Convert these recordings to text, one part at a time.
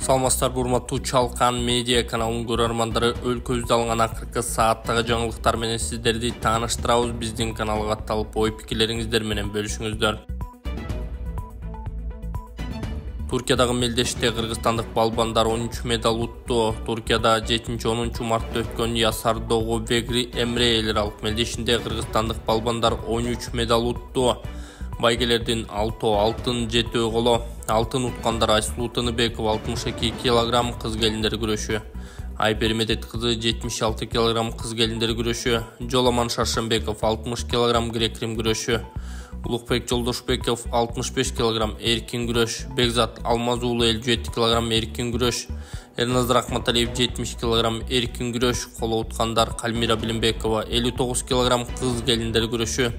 Саламатсыздар урматтуу Чалкан медиа каналынын көрөрмандары, өлкөбүздө алынган акыркы сааттагы жаңылыктар менен сиздерди тааныштырабыз. Биздин каналга катталып, ой пикирлериңиздер менен бөлүшүңүздөр. Туркиядагы мелдеште кыргызстандык балбандар 13 медаль утту. Туркияда 7-10 мартта өткөн Ясардогу Вегри Эмре эл аралык мелдешинде кыргызстандык балбандар 13 медаль утту. Байгелердин 6 алтын, 7 коло. Алтын уткандар Айсулуу Тыныбекова 62 кг кыз келиндер күрөшү. Айбер Медет кызы 76 кг кыз келиндер күрөшү. Жоламан Шаршембеков 60 кг грек-рим күрөшү. Улукбек Жолдошбеков 65 кг эркин күрөш. Бекзат Алмазуулу 57 кг эркин күрөш. Эрназ Рахматалиев 70 кг эркин күрөш. Коло уткандар Калмира Билимбекова 59 кг кыз келиндер күрөшү.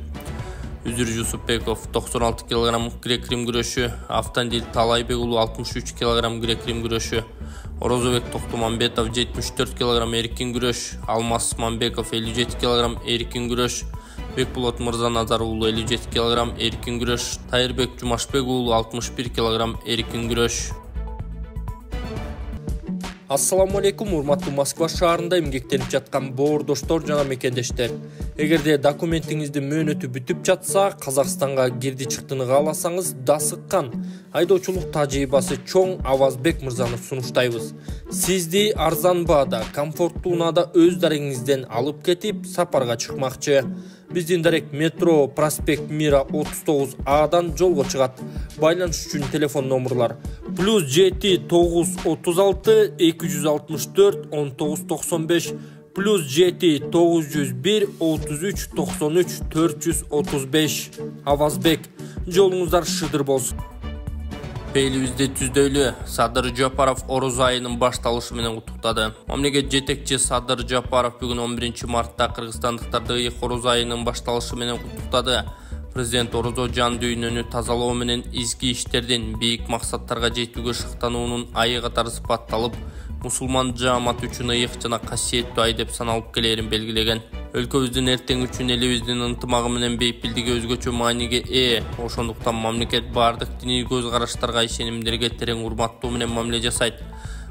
Үзүр Жусупбеков 96 кг грек-рим күрөшү. Автандил Талайбек уулу 63 кг грек-рим күрөшү. Орозобек Токтомамбетов 74 кг эркин күрөш. Алмаз Мамбеков 57 кг эркин күрөш. Бекболот Мырзаназар уулу 57 кг эркин күрөш. Тайырбек Жумашбек уулу 61 кг эркин күрөш. Ассаламу алейкум, урматтуу Москва шаарында эмгектенип жаткан боордоштор жана мекендештер. Эгерде документиңизди мөөнөтү бүтүп жатса, Казакстанга кирди чыктыны кааласаңыз, дасыккан айдоочулук тажрыйбасы чоң Авазбек мырзаны сунуштайбыз. Сизди арзан баада, комфорттуу унаада өз дарегиңизден алып кетип, сапарга чыкмакчы. Биздин дарек метро проспект Мира 39Адан жолго чыгат. Байланыш үчүн телефон номерлар +7 936 264 1995 +7 901 33 93 435. Авазбек, жолуңуздар шыдыр болсун. Элибизди түздөйлү Садыр Жапаров Ороз айынын башталышы менен куттуктады. Мамлекет жетекчи Садыр Жапаров бүгүн 11 мартта кыргызстандыктарды Ороз айынын башталышы менен куттуктады. Президент Орозо жан дүйнөнү тазалоо менен изги иштердин бийик максаттарга жетүүгө шыктануунун айы катары сыпатталып, мусулман жаамат үчүн ыйык жана касиеттүү ай деп саналып келерин белгилеген. Өлкөбүздүн эртең үчүн элибиздин ынтымагы менен бейпилдиги өзгөчө мааниге ээ. Ошондуктан мамлекет бардык диний көз караштарга, ишенимдерге терең урматтоо менен мамиле жасайт.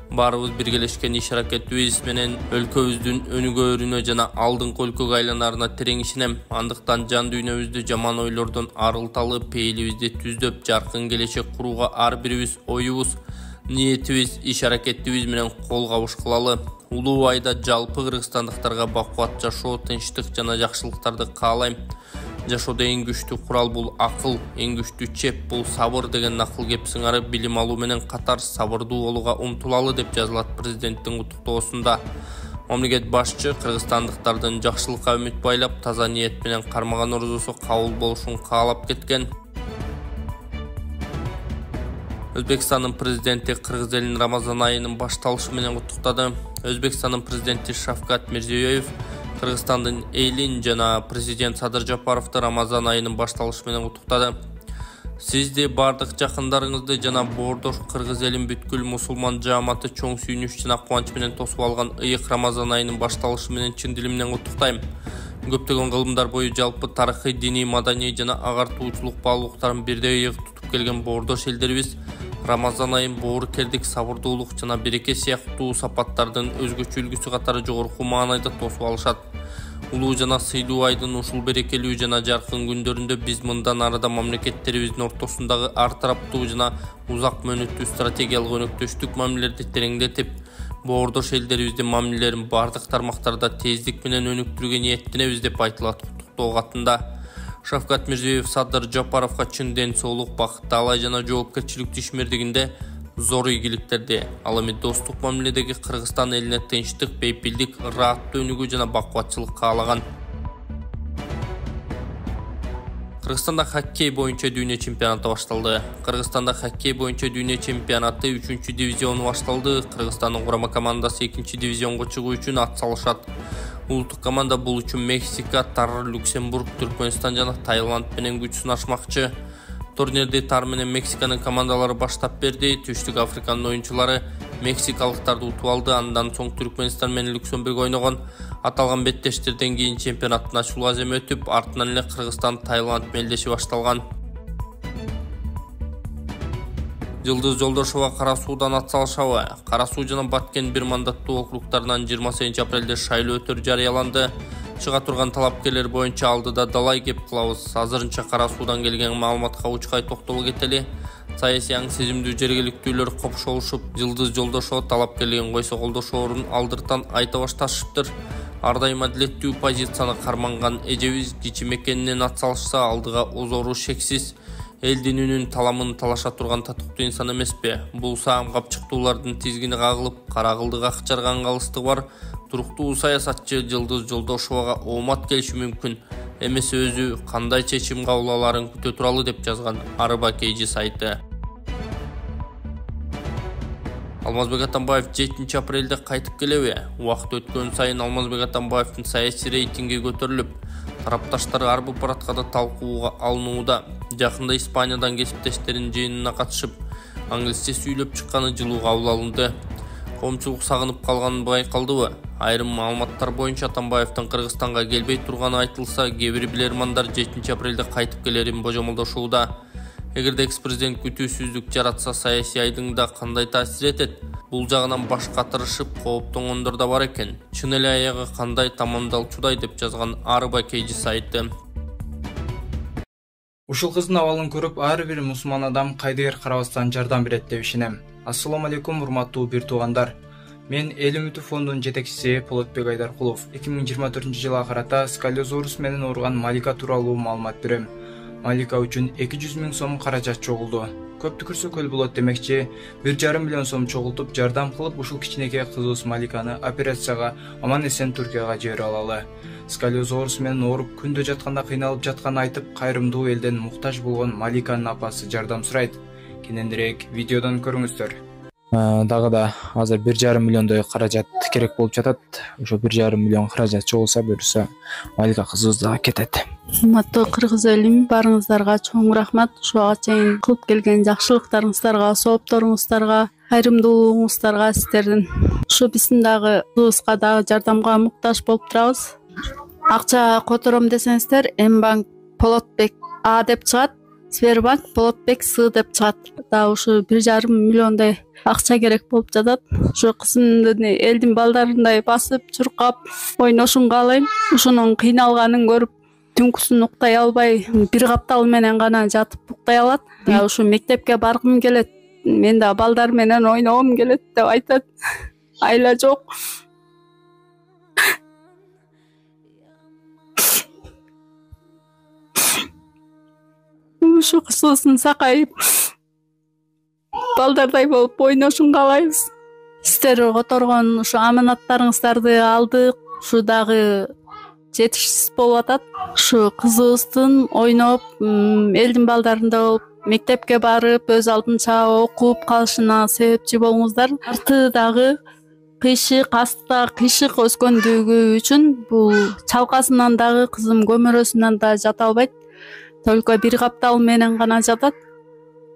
Баарыбыз биргелешкен иш аракетибиз менен өлкөбүздүн өнүгөөрүнө жана алдыңкы өлкөгө айланарына терең ишенем. Андыктан жан дүйнөбүздү жаман ойлордон арылталы, пейилибизди түздөп, жаркын келечек курууга ар бирибиз оюбуз, ниетибиз, иш аракетибиз менен кол кабыш кылалы. Улуу айда жалпы кыргызстандыктарга бакубат жашоо, тынчтык жана жакшылыктарды каалайм. Жашоодо эң күчтүү курал бул акыл, эң күчтүү чеп бул сабыр деген накыл кеп сыңары билим алуу менен катар сабырдуу болууга умтулалы деп жазылат президенттин куттуктоосунда. Мамлекет башчы кыргызстандыктардын жакшылыкка үмүт байлап, таза ниет менен кармаган орозосу кабыл болушун каалап кеткен. Өзбекстандын президенти кыргыз элин Рамазан айынын башталышы менен куттуктады. Өзбекстандын президенти Шавкат Мирзиёев Кыргызстандын элин жана президент Садыр Жапаровду Рамазан айынын башталышы менен куттуктады. Сизди, бардык жакындарыңызды жана боордош кыргыз элин бүткүл мусулман жааматы чоң сүйүнүч жана кубанч менен тосуп алган ыйык Рамазан айынын башталышы менен чын дилимден куттуктайм. Көптөгөн кылымдар бою жалпы тарыхый, диний, маданий жана агартуучулук баалуулуктарын бирдей ыйык тутуп келген боордош элдерибиз Рамазан айын боорукердик, сабырдуулук жана береке сыяктуу сапаттардын өзгөчө үлгүсү катары жогорку маанайда тосуп алышат. Улуу жана сыйлуу айдын ушул берекелүү жана жаркын күндөрүндө биз мындан арыда мамлекеттерибиздин ортосундагы ар тараптуу жана узак мөөнөттүү стратегиялык өнөктөштүк мамилелерди тереңдетип, боордош элдерибиздин мамилелерин бардык тармактарда тездик менен өнүктүрүүгө ниеттенебиз деп айтылат куттуктоо катында. Шавкат Мирзиёев Садыр Жапаровго чын ден соолук, бакыт, таалай жана жоопкерчиликтүү ишмердигинде зор ийгиликтерди, ал эми достук мамиледеги Кыргызстан элине тынчтык, бейпилдик, ырааттуу өнүгүү жана бакубатчылык каалаган. Кыргызстанда хоккей боюнча дүйнө чемпионаты башталды. Кыргызстанда хоккей боюнча дүйнө чемпионаты 3-дивизиону башталды. Кыргызстандын курама командасы 2-дивизионго чыгуу үчүн ат салышат. Улуттук команда бул үчүн Мексика, Тар, Люксембург, Түркмөнстан жана Таиланд менен күч сынашмакчы. Турнирди Тар менен Мексиканын командалары баштап берди. Түштүк Африканын оюнчулары мексикалыктарды утуп алды. Андан соң Түркмөнстан менен Люксембург ойногон. Аталган беттештерден кийин чемпионаттын ачылуу аземи өтүп, артынан эле Кыргызстан Таиланд мелдеши башталган. Жылдыз Жолдошова Кара Суудан ат салышабы. Кара Суу жана Баткен бир мандаттуу округтарынан 28 апрелде шайлоо өтөр жарыяланды. Чыга турган талапкерлер боюнча алдыда далай кеп кылабыз. Азырынча Кара Суудан келген маалыматка учкай токтоло кетели. Саясий аң сезимдүү жергиликтүүлөр копшолушуп, Жылдыз Жолдошова талапкерлигин койсо колдошоорун алдыртан айта башташыптыр. Ар дайым адилеттүү позицияны карманган эжебиз кичи мекенинен ат салышса алдыга озору шексиз. Элдин үнүн таламын талаша турган татыктуу инсан эмеспи? Бул саам капчыктуулардын тизгини кагылып, карагылдык акчарган алыстыгы бар туруктуу саясатчы Жылдыз Жолдошовага оомат келиши мүмкүн. Эмесе өзү кандай чечим кабыл аларын күтө туралы деп жазган Арба KG сайты. Алмазбек Атамбаев 7 апрелде кайтып келеби? Убакыт өткөн сайын Алмазбек Атамбаевдин саясий рейтинги көтөрүлүп, тарапташтар ар бул параткада талкууга алынууда. Жакында Испаниядан кесиптештеринин жыйынына катышып, англисче сүйлөп чыкканы жылуу кабыл алынды. Коомчулук сагынып калганы байкалдыбы? Айрым маалыматтар боюнча Атамбаевдин Кыргызстанга келбей турганы айтылса, кээ бир билермандар 7 апрелде кайтып келерин божомолдошууда. Эгерде экс-президент күтүүсүздүк жаратса, саясий айдыңда кандай таасир этет? Бул жагынан баш катырышып, кооптонгондор да бар экен. Чын эле аягы кандай тамамдалчудай деп жазган Арба KG сайты. Ушул кыздын абалын көрүп, ар бир мусулман адам кайдыгер карабастан жардам берет деп ишенем. Ассаламу алейкум, урматтуу бир туугандар. Мен Эл үмүтү фондунун жетекчиси Полотбек Айдаркулов 2024-жылга карата сколиозорус менен ооруган Малика тууралуу маалымат берем. Малика үчүн 200 000 сом каражат чогулду. Көп түкүрсө көл болот демекчи, 1,5 миллион сом чогултуп жардам кылып, ушул кичинекей кызыбыз Маликаны операцияга аман-эсен Түркияга жибере алалы. Сколиозорус менен ооруп күндө жатканда кыйналып жатканын айтып, кайрымдуу элден муктаж болгон Маликанын апасы жардам сурайт. Кененирээк видеодон көрүңүздөр. Дагы да азыр 1,5 миллиондой каражат керек болуп жатат. Ошо 1,5 миллион каражат чогулса, буюрса Малика кызыбыз дагы кетет. Урматтуу кыргыз элим, барыңыздарга чоң рахмат. Ушуга чейин кылып келген жакшылыктарыңыздарга, соопторуңуздарга, кайрымдуулугуңуздарга сиздердин. Ушу биздин дагы кызыбызга дагы жардамга муктаж болуп турабыз. Акча котором десеңиздер, Мбанк Полотбек А деп чыгат, Сбербанк Полотбек С деп чыгат. Да ушу 1,5 миллиондой акча керек болуп жатат. Ушу кызымдын элдин балдарындай басып, чуркап, ойношун каалайм. Ушунун кыйналганын көрүп, түнкүсүн уктай албай, бир каптал менен гана жатып уктай алат. Ушу мектепке баргым келет, мен да балдар менен ойногум келет деп айтат. Айла жок. Ушу кызыбыздын сакайып, балдардай болуп ойношун каалайбыз. Сиздер которгон ушу аманаттарыңыздарды алдык. Ушу дагы жетишсиз болуп атат. Ушу кызыбыздын ойноп, элдин балдарында болуп, мектепке барып, өз алдынча окуп калышына себепчи болуңуздар. Арты дагы кыйшык, астта кыйшык өскөндүгү үчүн бул чалкасынан дагы кызым көмөрөсүнөн да жата албайт. Только бир каптал менен гана жатат.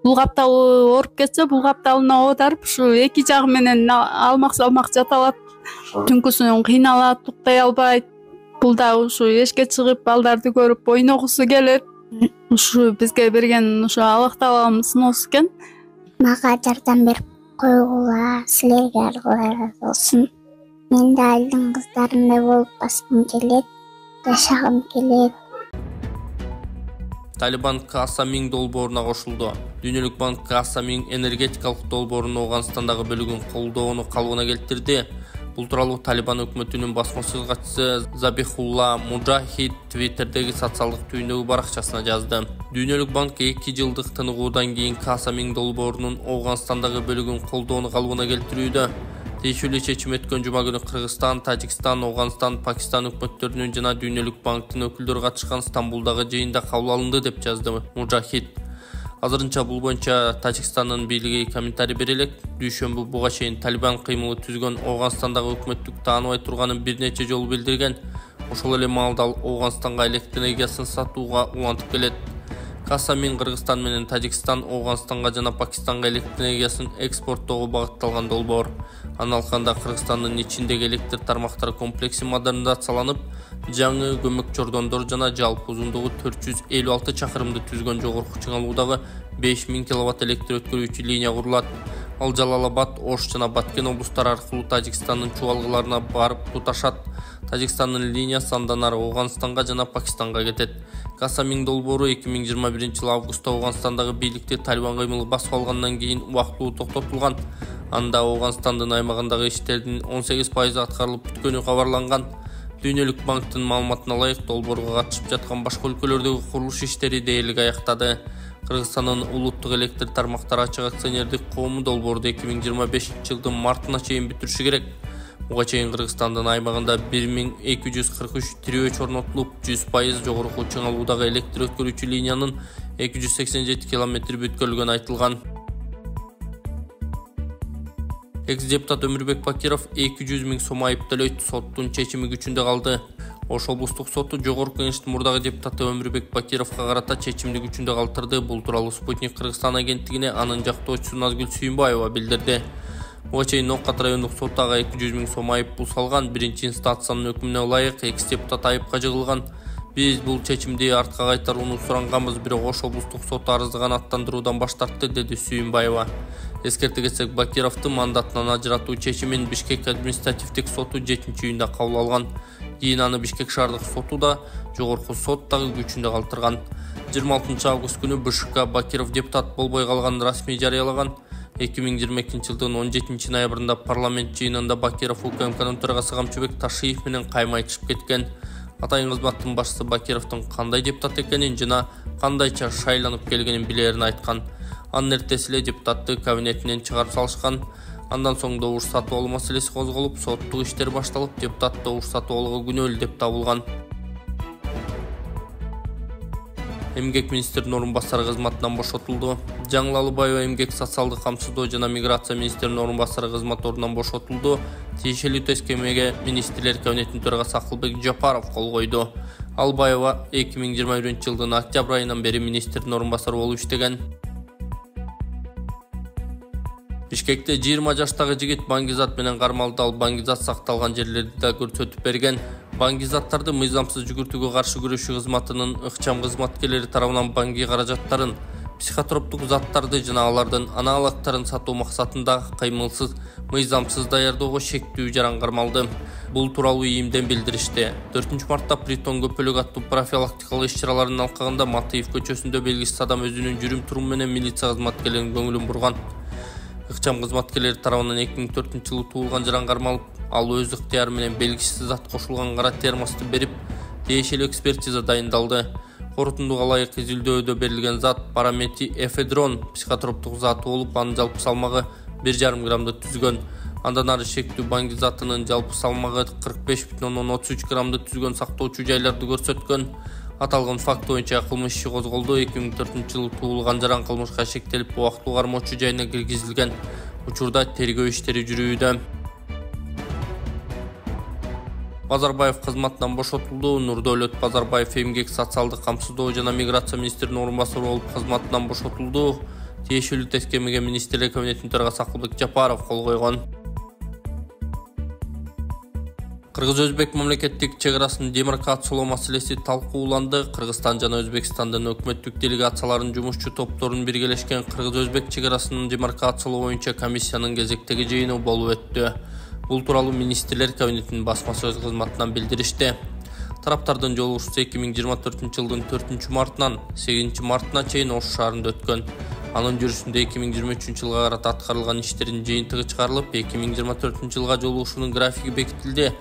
Бул каптал ооруп кетсе, бул капталына оодарып, ушу эки жагы менен алмак-салмак жата алат. Түнкүсүн кыйналат, уктай албайт. Бул да ушу эшикке чыгып, балдарды көрүп ойногусу келет. Ушу бизге берген ушу Аллах таалам сыноосу экен. Мага жардам берип койгула, силерге разы болсун. Мен да элдин кыздарындай болуп баскым келет, жашагым келет. Талибан Каасамин долбооруна кошулду. Дүйнөлүк банк Каасамин энергетикалык долбоорунун Ооганстандагы бөлүгүн колдоону калыбына келтирди. Бул тууралуу Талибан өкмөтүнүн басмасөз катчысы Забихулла Муджахид Твиттердеги социалдык түйүндөгү баракчасына жазды. Дүйнөлүк банк 2 жылдык тыныгуудан кийин Каасамин долбоорунун Ооганстандагы бөлүгүн колдоону калыбына келтирүүдө. Тиешелүү чечим өткөн жума күнү Кыргызстан, Тажикстан, Ооганстан, Пакистан өкмөттөрүнүн жана Дүйнөлүк банктын өкүлдөрү катышкан Стамбулдагы жыйында кабыл алынды деп жазды Муджахид. Азырынча бул боюнча Тажикстандын бийлиги комментарий бере элек. Дүйшөмбү буга чейин Талибан кыймылы түзгөн Ооганстандагы өкмөттүк тааныбай турганын бир нече жолу билдирген. Ошол эле маалда ал Ооганстанга электр энергиясын сатууга улантып келет. Каасамин Кыргызстан менен Тажикстан Ооганстанга жана Пакистанга электр энергиясын экспорттоого багытталган долбоор. Аналыканда Кыргызстандын ичиндеги электр тармактары комплекси модернизацияланып, жаңы көмөк чордондор жана жалпы узундугу 456 чакырымды түзгөн жогорку чыңалуудагы 5000 киловатт электр өткөрүүчү линия курулат. Ал Жалал-Абад, Ош жана Баткен облустары аркылуу Тажикстандын чубалгыларына барып туташат. Тажикстандын линиясы андан ары Ауганстанга жана Пакистанга кетет. Касамин долбоору 2021 августта Ауганстандагы бийликти Талибан кыймылы басып алгандан кийин убактылуу токтотулган. Анда Ауганстандын аймагындагы иштердин 18% аткарылып бүткөнү кабарланган. Дүйнөлүк банктын маалыматына ылайык долбоорго катышып жаткан башка өлкөлөрдөгү курулуш иштери дээрлик аяктады. Кыргызстандын улуттук электр тармактары ачык акционердик коому долбоорду 2025-жылдын мартына чейин бүтүрүшү керек. Буга чейин Кыргызстандын аймагында 1243 тирөөч орнотулуп, 100% жогорку чыңалуудагы электр өткөрүүчү линиянын 287 километри бүткөрүлгөнү айтылган. Экс-депутат Өмүрбек Бакиров 200 000 сом айыпталойт, соттун чечими күчүндө калды. Ош облустук соту жогорку кеңештин мурдагы депутаты Өмүрбек Бакировго карата чечимди күчүндө калтырды. Бул тууралуу Спутник Кыргызстан агенттигине анын жактоочусу Назгүл Сүйүнбаева билдирди. Буга чейин Ноокат райондук соту ага 200 000 сом айып салган. Биринчи инстанциянын өкүмүнө ылайык экс-депутат айыпка жыгылган. Биз бул чечимди артка кайтарууну суранганбыз, бирок Ош облустук соту арызды канааттандыруудан баш тартты, деди Сүйүнбаева. Эскерте кетсек, Бакировдун мандатынан ажыратуу чечимин Бишкек административдик соту 7-июнда кабыл алган. Кийин аны Бишкек шаардык соту да, жогорку сот дагы күчүндө калтырган. 26 август күнү БШК Бакиров депутат болбой калганын расмий жарыялаган. 2022-жылдын 17 ноябрында парламент жыйынында Бакиров УКМКнын төрагасы Камчыбек Ташиев менен кайма айтышып кеткен. Атайын кызматтын башчысы Бакировдун кандай депутат экенин жана кандайча шайланып келгенин билерин айткан. Анын эртеси эле депутатты кабинетинен чыгарып салышкан. Андан соң добуш сатып алуу маселеси козголуп, соттук иштер башталып, депутат добуш сатып алууга күнөөлүү деп табылган. Эмгек министринин орун басары кызматынан бошотулду. Жаңыл Алыбаева эмгек социалдык камсыздоо жана миграция министринин орун басары кызмат ордунан бошотулду. Тиешелүү тескемеге министрлер кабинетинин төрагасы Акылбек Жапаров кол койду. Алыбаева 2021-жылдын октябрь айынан бери министрдин орун басары болуп иштеген. Бишкекте 20 жаштагы жигит баңгизат менен кармалды. Ал баңгизат сакталган жерлерди да көрсөтүп берген. Баңгизаттарды мыйзамсыз жүгүртүүгө каршы күрөшүү кызматынын ыкчам кызматкерлери тарабынан баңги каражаттарын, психотроптук заттарды жана алардын аналогдорун сатуу максатында кыймылсыз, мыйзамсыз даярдоого шектүү жаран кармалды. Бул тууралуу ИИМден билдиришти. 4 мартта Притон көпөлүк аттуу профилактикалык иш-чараларынын алкагында Матыев көчөсүндө белгисиз адам өзүнүн жүрүм-туруму менен милиция кызматкерлеринин көңүлүн бурган. Ыкчам кызматкерлери тарабынан 2004-жылы туулган жаран кармалып, ал өз ыктыяры менен белгисиз зат кошулган кара термосты берип, тиешелүү экспертиза дайындалды. Корутундуга ылайык изилдөөдө берилген зат параметиэфедрон психотроптук заты болуп, анын жалпы салмагы 1,5 граммды түзгөн. Андан ары шектүү баңгизатынын жалпы салмагы 45,33 граммды түзгөн сактоочу жайларды көрсөткөн. Аталган факт боюнча кылмыш иши козголду. 2004-жылы туулган жаран кылмышка шектелип, убактылуу кармоочу жайына киргизилген. Учурда тергөө иштери жүрүүдө. Базарбаев кызматтан бошотулду. Нурдөлөт Базарбаев эмгек социалдык камсыздоо жана миграция министринин орун басары болуп кызматтан бошотулду. Тиешелүү тескемеге министрлер кабинетинин төрагасы Акылбек Жапаров кол койгон. Кыргыз-Өзбек мамлекеттик чек арасынын демаркациялоо маселеси талкууланды. Кыргызстан жана Өзбекстандын өкмөттүк делегацияларынын жумушчу топторунун биргелешкен Кыргыз-Өзбек чек арасынын демаркациялоо боюнча комиссиянын кезектеги жыйыны болуп өттү. Бул тууралуу министрлер кабинетинин басма сөз кызматынан билдиришти. Тараптардын жолугушуусу 2024-жылдын 4 мартынан 8 мартына чейин Ош шаарында өткөн. Анын жүрүшүндө 2023-жылга карата аткарылган иштердин жыйынтыгы чыгарылып, 2024-жылга жолугушуунун графиги бекитилди.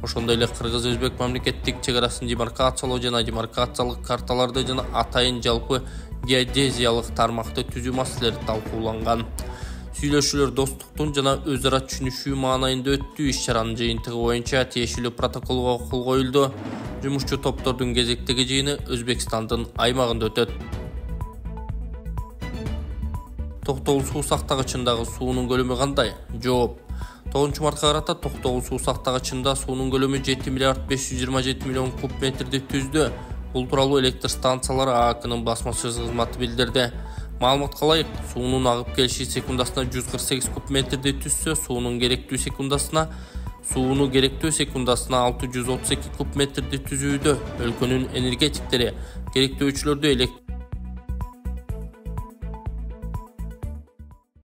Ошондой эле Кыргыз-Өзбек мамлекеттик чек арасын демаркациялоо жана демаркациялык карталарды жана атайын жалпы геодезиялык тармакты түзүү маселелери талкууланган. Сүйлөшүүлөр достуктун жана өз ара түшүнүшүү маанайында өттү. Иш-чаранын жыйынтыгы боюнча тиешелүү протоколго кол коюлду. Жумушчу топтордун кезектеги жыйыны Өзбекстандын аймагында өтөт. Токтогул суу сактагычындагы суунун көлөмү кандай? Жооп. 9 мартка карата Токтогул суу сактагычында суунун көлөмү 7 миллиард 527 миллион куб метрди түздү. Бул тууралуу электр станциялары ААКнын басма сөз кызматы билдирди. Маалыматка ылайык, суунун агып келиши секундасына 148 куб метрди түзсө, сууну керектүү секундасына 632 куб метрди түзүүдө. Өлкөнүн энергетиктери керектөөчүлөрдү электр